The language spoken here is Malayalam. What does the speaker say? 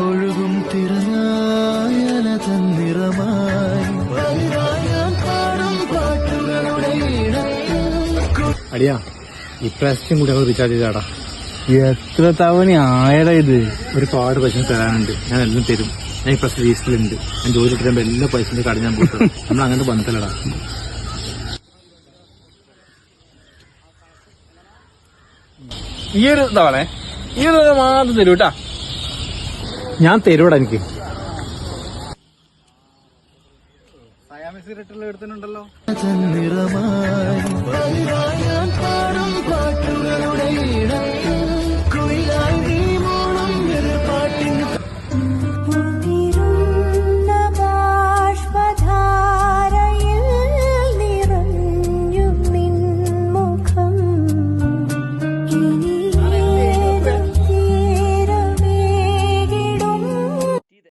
ഒഴുകും തിരനായല തന്നിറമായി അടിയാ ഇപ്രാവശ്യം കൂടി ഞങ്ങൾ റീചാർജ് ചെയ്താടാ. എത്ര തവണ ആയടാ ഇത്? ഒരുപാട് പൈസ തരാനുണ്ട്, ഞാൻ എല്ലാം തരും. ഞാൻ ഇപ്രാവശ്യം രജിസ്റ്ററിലുണ്ട്. ഞാൻ ജോലി തരുമ്പോ എല്ലാ പൈസന്റെ കട ഞാൻ പോയിട്ട് നമ്മൾ അങ്ങനത്തെ ബന്ധത്തിലടാ. ഈ ഒരു തവണ മാത്രം തരൂ കേട്ടാ. ഞാൻ തരൂടാ. എനിക്ക് എടുത്തിട്ടുണ്ടല്ലോ. തന്നിറമായി പാടും പാട്ടുകളുടെ ഇടത്തിൽ